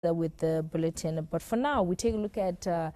with the bulletin. But for now, we take a look at a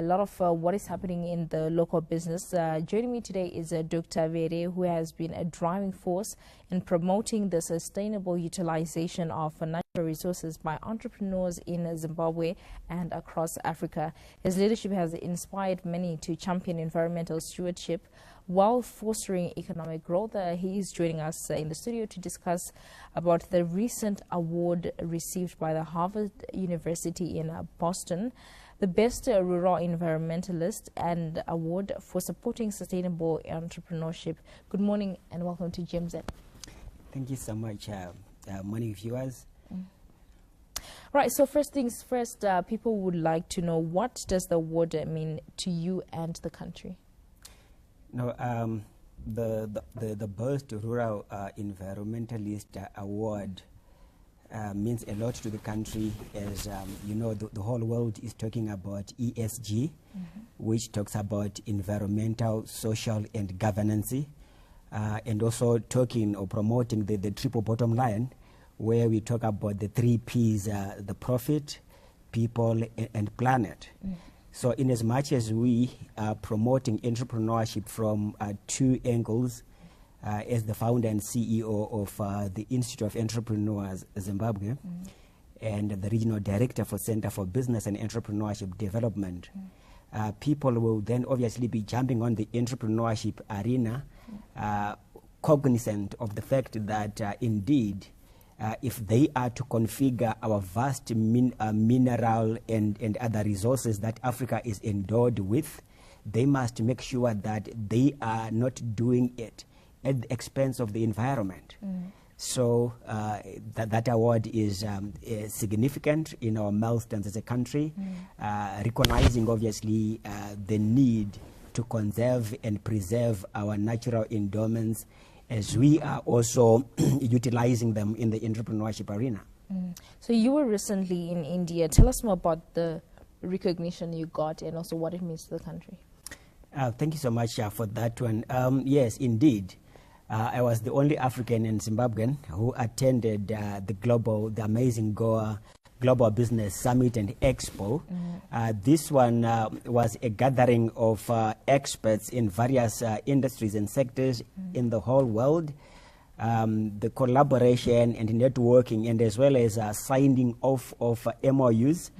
lot of what is happening in the local business. Joining me today is Dr. Vere, who has been a driving force in promoting the sustainable utilization of natural resources by entrepreneurs in Zimbabwe and across Africa. His leadership has inspired many to champion environmental stewardship while fostering economic growth. He is joining us in the studio to discuss about the recent award received by the Harvard University in Boston, the Best Rural Environmentalist and Award for supporting sustainable entrepreneurship. Good morning and welcome to GMZ. Thank you so much, morning viewers. Right, so first things first, people would like to know, what does the award mean to you and the country? No, the Best Rural Environmentalist Award means a lot to the country, as you know, the whole world is talking about ESG, which talks about environmental, social, and governance, and also talking or promoting the triple bottom line, where we talk about the 3 Ps, the profit, people, and planet. So in as much as we are promoting entrepreneurship from 2 angles, as the founder and CEO of the Institute of Entrepreneurs Zimbabwe and the regional director for Center for Business and Entrepreneurship Development, people will then obviously be jumping on the entrepreneurship arena, cognizant of the fact that indeed, if they are to configure our vast mineral and other resources that Africa is endowed with, they must make sure that they are not doing it at the expense of the environment. So that award is significant in our milestones as a country, recognizing obviously the need to conserve and preserve our natural endowments, as we are also utilizing them in the entrepreneurship arena. So you were recently in India. Tell us more about the recognition you got and also what it means to the country. Thank you so much for that one. Yes, indeed. I was the only African and Zimbabwean who attended the amazing Goa Global Business Summit and Expo. This one was a gathering of experts in various industries and sectors in the whole world. The collaboration and networking, and as well as signing off of MOUs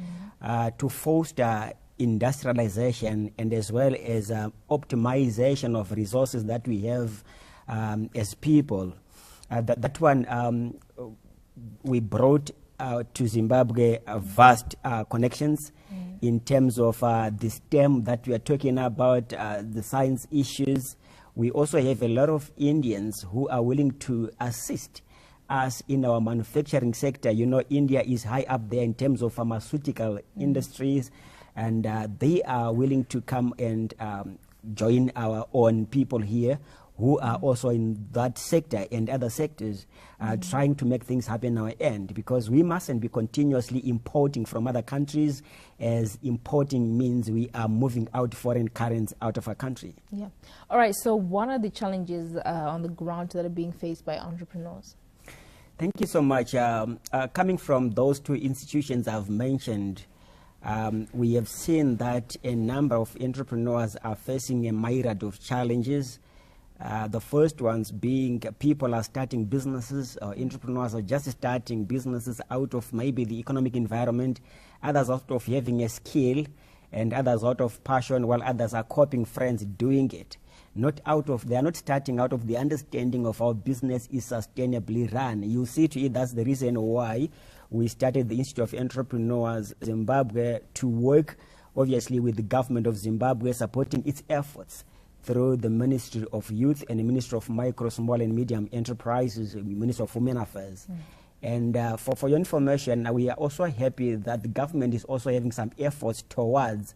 to foster industrialization and as well as optimization of resources that we have as people. That one we brought to Zimbabwe vast connections in terms of the STEM that we are talking about, the science issues. We also have a lot of Indians who are willing to assist us in our manufacturing sector. You know, India is high up there in terms of pharmaceutical industries, and they are willing to come and join our own people here who are also in that sector and other sectors, trying to make things happen on our end, because we mustn't be continuously importing from other countries, as importing means we are moving out foreign currents out of our country. Yeah. All right, so what are the challenges on the ground that are being faced by entrepreneurs? Thank you so much. Coming from those 2 institutions I've mentioned, we have seen that a number of entrepreneurs are facing a myriad of challenges. The first ones being people are starting businesses, or entrepreneurs are just starting businesses out of maybe the economic environment, others out of having a skill, and others out of passion, while others are copying friends doing it. They are not starting out of the understanding of how business is sustainably run. You see to it, that's the reason why we started the Institute of Entrepreneurs Zimbabwe to work obviously with the government of Zimbabwe, supporting its efforts through the Ministry of Youth and the Ministry of Micro, Small and Medium Enterprises, Ministry of Women Affairs. And for your information, we are also happy that the government is also having some efforts towards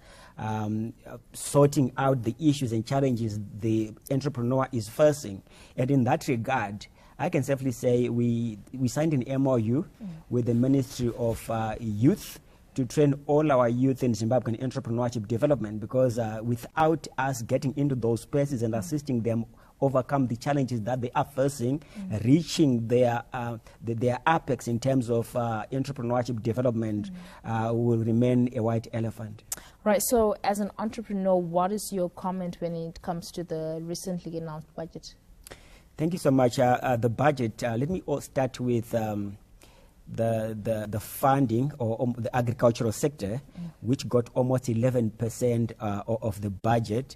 sorting out the issues and challenges the entrepreneur is facing. And in that regard, I can safely say we signed an MOU with the Ministry of Youth to train all our youth in Zimbabwe in entrepreneurship development, because without us getting into those spaces and assisting them overcome the challenges that they are facing, reaching their apex in terms of entrepreneurship development will remain a white elephant. Right. So, as an entrepreneur, what is your comment when it comes to the recently announced budget? Thank you so much. The budget. Let me start with the funding or the agricultural sector, which got almost 11% of the budget,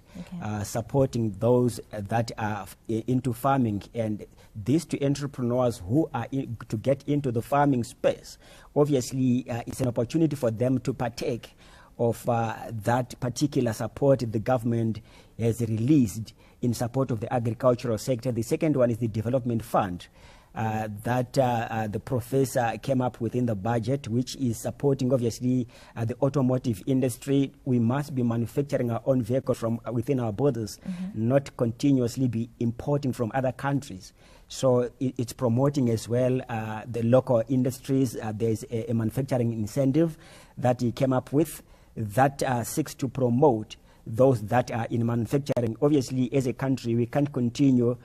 supporting those that are into farming, and these to entrepreneurs who are to get into the farming space. Obviously, it's an opportunity for them to partake of that particular support the government has released in support of the agricultural sector. The second one is the development fund that the professor came up with in the budget, which is supporting obviously the automotive industry. We must be manufacturing our own vehicles from within our borders, not continuously be importing from other countries. So it's promoting as well the local industries. There's a manufacturing incentive that he came up with that seeks to promote those that are in manufacturing. Obviously, as a country, we can't continue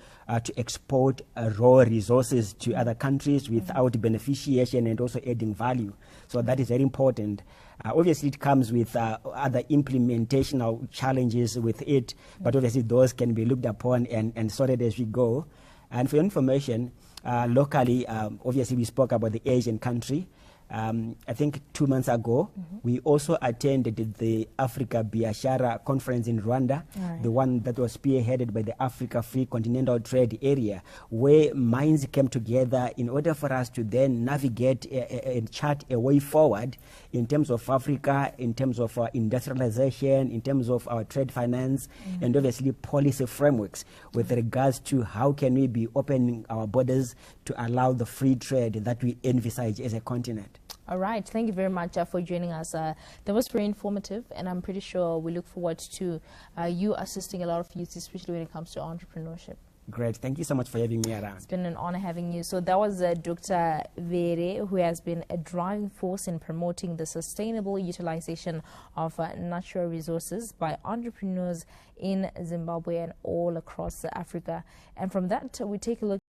to export raw resources to other countries without beneficiation and also adding value. So that is very important. Obviously, it comes with other implementational challenges with it, but obviously those can be looked upon and sorted as we go. And for your information, locally, obviously we spoke about the Asian country. I think 2 months ago, we also attended the Africa Biashara conference in Rwanda, the one that was spearheaded by the Africa Free Continental Trade Area, where minds came together in order for us to then navigate and chart a way forward in terms of Africa, in terms of industrialization, in terms of our trade finance, and obviously policy frameworks with regards to how can we be opening our borders to allow the free trade that we envisage as a continent. All right. Thank you very much for joining us. That was very informative, and I'm pretty sure we look forward to you assisting a lot of youth, especially when it comes to entrepreneurship. Great. Thank you so much for having me around. It's been an honor having you. So that was Dr. Vere, who has been a driving force in promoting the sustainable utilization of natural resources by entrepreneurs in Zimbabwe and all across Africa. And from that, we take a look